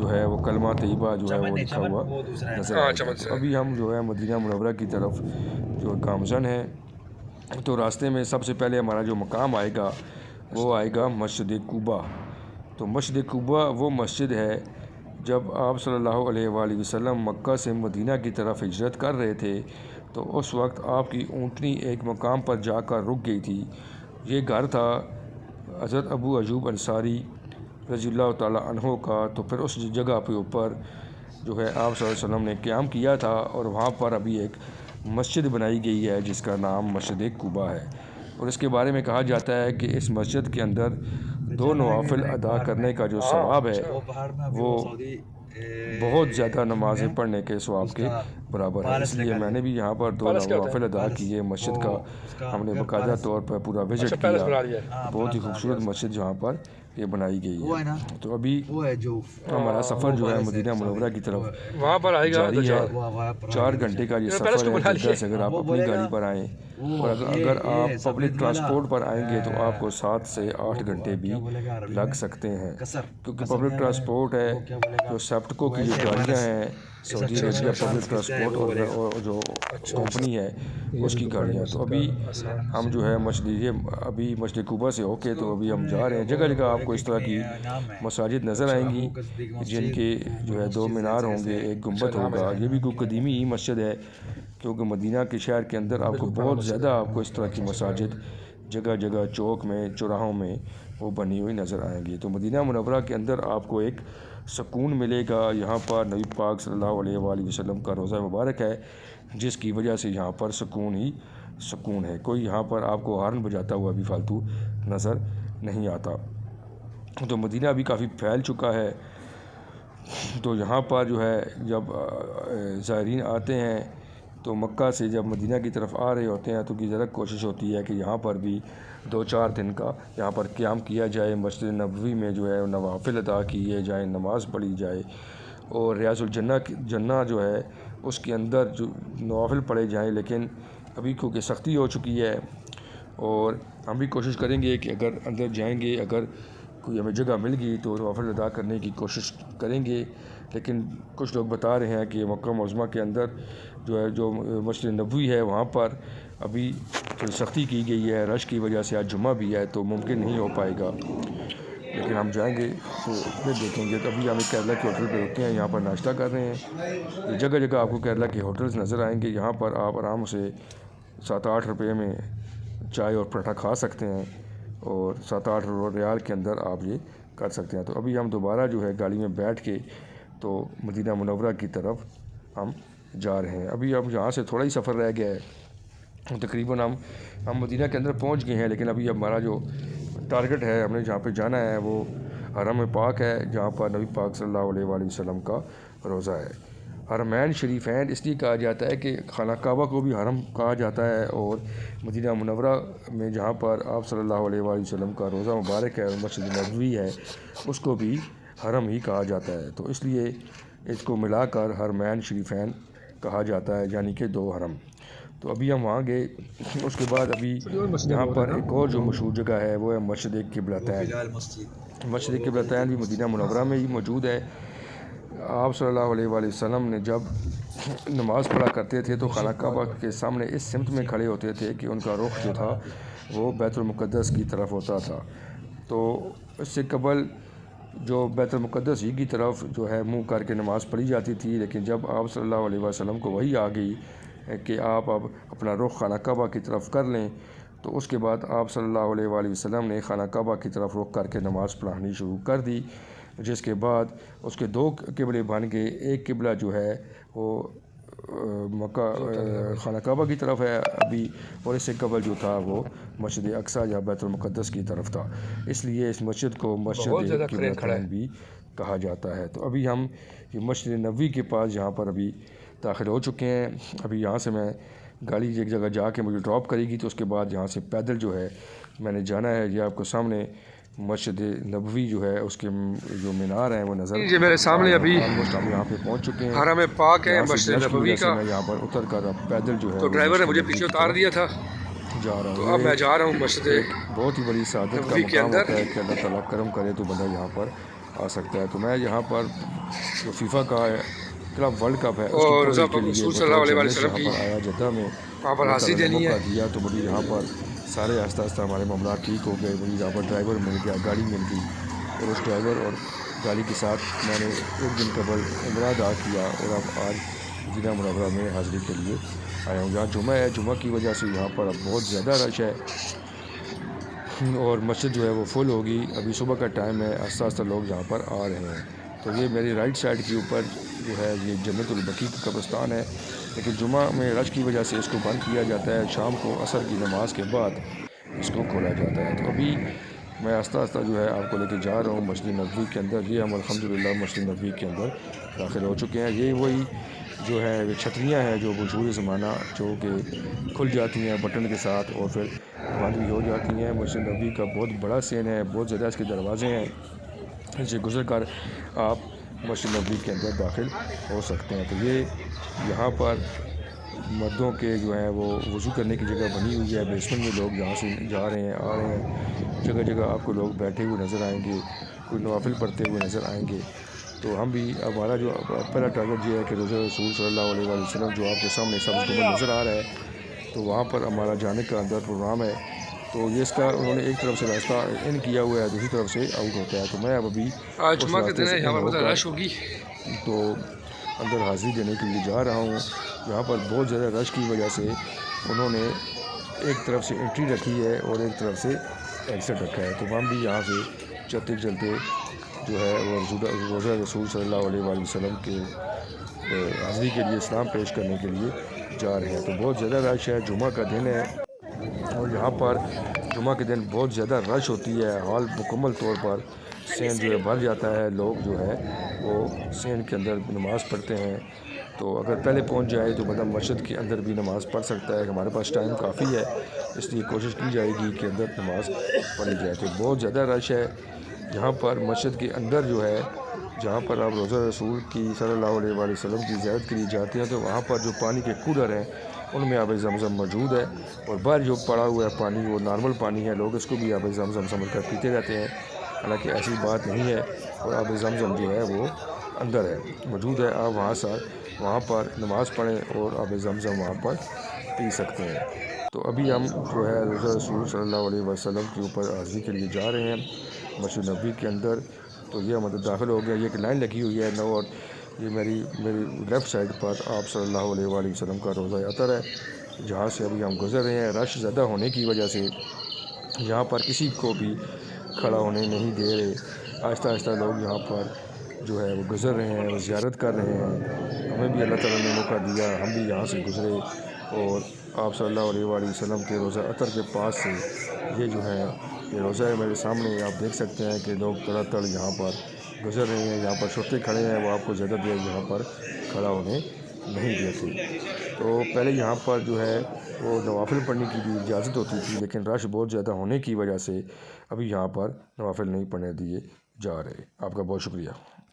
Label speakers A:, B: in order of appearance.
A: جو ہے وہ کلمہ طیبہ جو ہے وہ لکھا ہوا نظر آئے گا۔ تو ابھی ہم جو ہے مدینہ منورہ کی طرف جو گامزن ہیں، تو راستے میں سب سے پہلے ہمارا جو مقام آئے گا وہ آئے گا مسجد قباء۔ تو مسجد قباء وہ مسجد ہے جب آپ صلی اللہ علیہ وآلہ وسلم مکہ سے مدینہ کی طرف ہجرت کر رہے تھے تو اس وقت آپ کی اونٹنی ایک مقام پر جا کر رک گئی تھی۔ یہ گھر تھا حضرت ابو ایوب انصاری رضی اللہ تعالیٰ عنہ کا۔ تو پھر اس جگہ پہ اوپر جو ہے آپ صلی اللہ علیہ وسلم نے قیام کیا تھا، اور وہاں پر ابھی ایک مسجد بنائی گئی ہے جس کا نام مسجد قباء ہے۔ اور اس کے بارے میں کہا جاتا ہے کہ اس مسجد کے اندر 2 نوافل ادا کرنے کا جو ثواب ہے وہ بہت زیادہ نمازیں پڑھنے کے ثواب کے برابر ہے۔ اس لیے میں نے بھی یہاں پر 2 نوافل ادا کیے مسجد کا، ہم نے باقاعدہ طور پر پورا وزٹ کیا۔ بہت ہی خوبصورت مسجد جہاں پر یہ بنائی گئی ہے۔ تو ابھی ہمارا سفر جو ہے مدینہ منورہ کی طرف
B: وہاں پر آئے گا
A: جاری ہے۔ 4 گھنٹے کا یہ سفر ہے جدہ سے اگر آپ اپنی گاڑی پر آئیں، اور اگر آپ پبلک ٹرانسپورٹ پر آئیں گے تو آپ کو 7 سے 8 گھنٹے بھی لگ سکتے ہیں، کیونکہ پبلک ٹرانسپورٹ ہے جو سیپٹکو کی جو گاڑیاں ہیں، سعودی عربیہ پبلک ٹرانسپورٹ اور جو کمپنی ہے اس کی گاڑیاں۔ تو ابھی ہم جو ہے ابھی مسجد قباء سے ہو کے تو ابھی ہم جا رہے ہیں۔ جگہ جگہ آپ کو اس طرح کی مساجد نظر آئیں گی جن کے جو ہے 2 مینار ہوں گے، ایک گنبد ہوگا۔ یہ بھی کوئی قدیمی ہی مسجد ہے، کیونکہ مدینہ کے شہر کے اندر آپ کو بہت زیادہ آپ کو اس طرح کی مساجد جگہ جگہ چوک میں، چوراہوں میں وہ بنی ہوئی نظر آئیں گی۔ تو مدینہ منورہ کے اندر آپ کو ایک سکون ملے گا۔ یہاں پر نبی پاک صلی اللہ علیہ وآلہ وسلم کا روضہ مبارک ہے، جس کی وجہ سے یہاں پر سکون ہی سکون ہے۔ کوئی یہاں پر آپ کو ہارن بجاتا ہوا بھی فالتو نظر نہیں آتا۔ تو مدینہ بھی کافی پھیل چکا ہے۔ تو یہاں پر جو ہے جب زائرین آتے ہیں تو مکہ سے جب مدینہ کی طرف آ رہے ہوتے ہیں تو کی ذرا کوشش ہوتی ہے کہ یہاں پر بھی 2-4 دن کا یہاں پر قیام کیا جائے۔ مسجد نبوی میں جو ہے نوافل ادا کیے جائیں، نماز پڑھی جائے، اور ریاض الجنہ جو ہے اس کے اندر جو نوافل پڑھے جائیں۔ لیکن ابھی کیونکہ سختی ہو چکی ہے، اور ہم بھی کوشش کریں گے کہ اگر اندر جائیں گے، اگر کوئی ہمیں جگہ مل گئی تو نوافل ادا کرنے کی کوشش کریں گے۔ لیکن کچھ لوگ بتا رہے ہیں کہ مکہ معظمہ کے اندر جو مسجد نبوی ہے وہاں پر ابھی تھوڑی سختی کی گئی ہے، رش کی وجہ سے آج جمعہ بھی ہے تو ممکن نہیں ہو پائے گا۔ لیکن ہم جائیں گے تو پھر دیکھیں گے۔ تو ابھی ہم کیرلا کے ہوٹل پہ رکے ہیں، یہاں پر ناشتہ کر رہے ہیں۔ جگہ جگہ آپ کو کیرلا کے ہوٹلز نظر آئیں گے، یہاں پر آپ آرام سے 7-8 روپے میں چائے اور پراٹھا کھا سکتے ہیں، اور 7-8 ریال کے اندر آپ یہ کر سکتے ہیں۔ تو ابھی ہم دوبارہ جو ہے گاڑی میں بیٹھ کے تو مدینہ منورہ کی طرف ہم جا رہے ہیں۔ ابھی اب یہاں سے تھوڑا ہی سفر رہ گیا ہے، تقریباً ہم مدینہ کے اندر پہنچ گئے ہیں، لیکن ابھی ہمارا جو ٹارگٹ ہے، ہم نے جہاں پہ جانا ہے وہ حرم پاک ہے، جہاں پر نبی پاک صلی اللہ علیہ وآلہ وسلم کا روضہ ہے۔ حرمین شریفین اس لیے کہا جاتا ہے کہ خانہ کعبہ کو بھی حرم کہا جاتا ہے، اور مدینہ منورہ میں جہاں پر آپ صلی اللہ علیہ وآلہ وسلم کا روضہ مبارک ہے اور مسجد نبوی ہے اس کو بھی حرم ہی کہا جاتا ہے۔ تو اس لیے اس کو ملا کر حرمین شریفین کہا جاتا ہے، یعنی کہ 2 حرم۔ تو ابھی ہم وہاں گئے، اس کے بعد ابھی یہاں پر ایک اور جو مشہور جگہ ہے وہ ہے مسجد قبلتین۔ مسجد قبلتین بھی مدینہ منورہ میں ہی موجود ہے۔ آپ صلی اللہ علیہ وآلہ وسلم نے جب نماز پڑھا کرتے تھے تو خانہ کعبہ کے سامنے اس سمت میں کھڑے ہوتے تھے کہ ان کا رخ جو تھا وہ بیت المقدس کی طرف ہوتا تھا۔ تو اس سے قبل جو بیت المقدس ہی کی طرف جو ہے منہ کر کے نماز پڑھی جاتی تھی، لیکن جب آپ صلی اللہ علیہ وسلم کو وحی آ گئی کہ آپ اب اپنا رخ خانہ کعبہ کی طرف کر لیں، تو اس کے بعد آپ صلی اللہ علیہ وآلہ وسلم نے خانہ کعبہ کی طرف رخ کر کے نماز پڑھانی شروع کر دی، جس کے بعد اس کے 2 قبلے بن گئے۔ ایک قبلہ جو ہے وہ مکہ خانہ کعبہ کی طرف ہے ابھی، اور اس سے قبل جو تھا وہ مسجد اقصیٰ یا بیت المقدس کی طرف تھا، اس لیے اس مسجد کو مسجد قبلتین بھی کہا جاتا ہے۔ تو ابھی ہم یہ مسجد نبوی کے پاس یہاں پر ابھی داخل ہو چکے ہیں۔ ابھی یہاں سے میں گاڑی ایک جگہ جا کے مجھے ڈراپ کرے گی، تو اس کے بعد یہاں سے پیدل جو ہے میں نے جانا ہے۔ یہ آپ کو سامنے مسجد نبوی جو ہے اس کے جو مینار ہیں وہ نظر
B: یہ میرے سامنے ابھی
A: آلموسٹ ہم یہاں پہ پہنچ چکے ہیں۔
B: حرم پاک ہے
A: یہاں سے
B: مسجد
A: جسٹ کی
B: نبوی
A: وجہ سے
B: کا۔
A: میں یہاں پر اتر کر اب پیدل جو ہے
B: تو ڈرائیور نے مجھے پیچھے اتار دیا تھا،
A: جا رہا
B: تو
A: ہوں۔
B: اب میں جا رہا ہوں مسجد
A: بہت ہی بڑی سعادت کا
B: نبوی کے
A: مقام
B: اندر۔
A: ہوتا ہے کہ اللہ تعالیٰ کرم کرے تو بندہ یہاں پر آ سکتا ہے۔ تو میں یہاں پر جو فیفا کا کلب ورلڈ کپ ہے اس
B: اور
A: کی
B: رضا
A: کوریج کے لیے
B: رسول صلی اللہ علیہ
A: جرنلسٹ
B: وسلم
A: یہاں
B: کی
A: پر آیا جدہ میں،
B: وہاں پر
A: اللہ
B: حاضری
A: تعالیٰ نے
B: دینی ہے۔
A: موقع دیا تو مجھے یہاں پر سارے آہستہ آہستہ ہمارے معاملات ٹھیک ہو گئے، مجھے یہاں پر ڈرائیور مل گیا، گاڑی مل گئی، اور اس ڈرائیور اور گاڑی کے ساتھ میں نے ایک دن قبل عمرہ ادا کیا، اور اب آج مدینہ منورہ میں حاضری کے لیے آیا ہوں۔ یہاں جمعہ ہے، جمعہ کی وجہ سے یہاں پر اب بہت زیادہ رش ہے، اور مسجد جو ہے وہ فل ہوگی۔ ابھی صبح کا ٹائم ہے، آہستہ آہستہ لوگ یہاں پر آ رہے ہیں۔ تو یہ میری رائٹ سائڈ کے اوپر جو ہے یہ جنت البقیع کا قبرستان ہے، لیکن جمعہ میں رش کی وجہ سے اس کو بند کیا جاتا ہے، شام کو عصر کی نماز کے بعد اس کو کھولا جاتا ہے۔ تو ابھی میں آہستہ آہستہ جو ہے آپ کو لے کے جا رہا ہوں مسجد نبوی کے اندر۔ یہ ہم الحمدللہ مسجد نبوی کے اندر داخل ہو چکے ہیں۔ یہ وہی جو ہے چھتریاں ہیں جو مشہور زمانہ جو کہ کھل جاتی ہیں بٹن کے ساتھ اور پھر بند بھی ہو جاتی ہیں۔ مسجد نبوی کا بہت بڑا سین ہے، بہت زیادہ اس کے دروازے ہیں، ان سے گزر کر آپ مسجد نبوی کے اندر داخل ہو سکتے ہیں۔ تو یہ یہاں پر مردوں کے جو ہیں وہ وضو کرنے کی جگہ بنی ہوئی ہے، بیسمنٹ میں لوگ یہاں سے جا رہے ہیں، آ رہے ہیں، جگہ جگہ آپ کو لوگ بیٹھے ہوئے نظر آئیں گے، کوئی نوافل پڑھتے ہوئے نظر آئیں گے۔ تو ہم بھی ہمارا جو پہلا ٹارگٹ یہ ہے کہ روزہ رسول صلی اللہ علیہ وسلم جو آپ کے سامنے سبز گنبد نظر آ رہا ہے، تو وہاں پر ہمارا جانے کا اندر پروگرام ہے۔ تو یہ اس کا انہوں نے ایک طرف سے راستہ ان کیا ہوا ہے، دوسری طرف سے آؤٹ ہوتا ہے۔ تو میں اب ابھی
B: آج
A: اس
B: جمعہ کے
A: راستے
B: دن
A: سے
B: ہے، یہاں
A: ان
B: پر
A: ہو
B: بہت
A: کر
B: رش ہوگی۔
A: تو اندر حاضری دینے کے لیے جا رہا ہوں۔ یہاں پر بہت زیادہ رش کی وجہ سے انہوں نے ایک طرف سے انٹری رکھی ہے اور ایک طرف سے ایگزٹ رکھا ہے۔ تو ہم بھی یہاں سے چلتے چلتے جو ہے وہ روزہ رسول صلی اللہ علیہ وآلہ وسلم کے حاضری کے لیے اسلام پیش کرنے کے لیے جا رہے ہیں۔ تو بہت زیادہ رش ہے، جمعہ کا دن ہے، اور یہاں پر جمعہ کے دن بہت زیادہ رش ہوتی ہے، ہال مکمل طور پر سین جو ہے بھر جاتا ہے، لوگ جو ہے وہ سین کے اندر نماز پڑھتے ہیں۔ تو اگر پہلے پہنچ جائے تو بندہ مسجد کے اندر بھی نماز پڑھ سکتا ہے، ہمارے پاس ٹائم کافی ہے، اس لیے کوشش کی جائے گی کہ اندر نماز پڑھی جائے۔ تو بہت زیادہ رش ہے یہاں پر مسجد کے اندر جو ہے، جہاں پر آپ روزہ رسول کی صلی اللہ علیہ وآلہ وسلم کی زیارت کے لیے جاتے ہیں، تو وہاں پر جو پانی کے کولر ہیں ان میں آب زمزم موجود ہے، اور باہر جو پڑا ہوا ہے پانی وہ نارمل پانی ہے، لوگ اس کو بھی آب زمزم سمجھ کر پیتے رہتے ہیں، حالانکہ ایسی بات نہیں ہے، اور آب زمزم جو ہے وہ اندر ہے موجود ہے۔ آپ وہاں پر نماز پڑھیں اور آب زمزم وہاں پر پی سکتے ہیں۔ تو ابھی ہم جو ہے روزہ رسول صلی اللہ علیہ وسلم کے اوپر حاضری کے لیے جا رہے ہیں مسجد نبوی کے اندر۔ تو یہ ہم داخل ہو گیا، یہ ایک لائن لگی ہوئی ہے نو، اور یہ میری لیفٹ سائڈ پر آپ صلی اللہ علیہ وآلہ وسلم کا روضہ اطہر ہے، جہاں سے ابھی ہم گزر رہے ہیں۔ رش زیادہ ہونے کی وجہ سے یہاں پر کسی کو بھی کھڑا ہونے نہیں دے رہے، آہستہ آہستہ لوگ یہاں پر جو ہے وہ گزر رہے ہیں، وہ زیارت کر رہے ہیں۔ ہمیں بھی اللہ تعالیٰ نے موقع دیا، ہم بھی یہاں سے گزرے، اور آپ صلی اللہ علیہ وآلہ وسلم کے روضہ اطہر کے پاس سے یہ جو ہے یہ روضہ ہے میرے سامنے، آپ دیکھ سکتے ہیں کہ لوگ تڑ تڑ یہاں پر گزر رہے ہیں، یہاں پر چھوٹے کھڑے ہیں، وہ آپ کو زیادہ دیر یہاں پر کھڑا ہونے نہیں دیتے۔ تو پہلے یہاں پر جو ہے وہ نوافل پڑھنے کی بھی اجازت ہوتی تھی، لیکن رش بہت زیادہ ہونے کی وجہ سے ابھی یہاں پر نوافل نہیں پڑھنے دیے جا رہے۔ آپ کا بہت شکریہ۔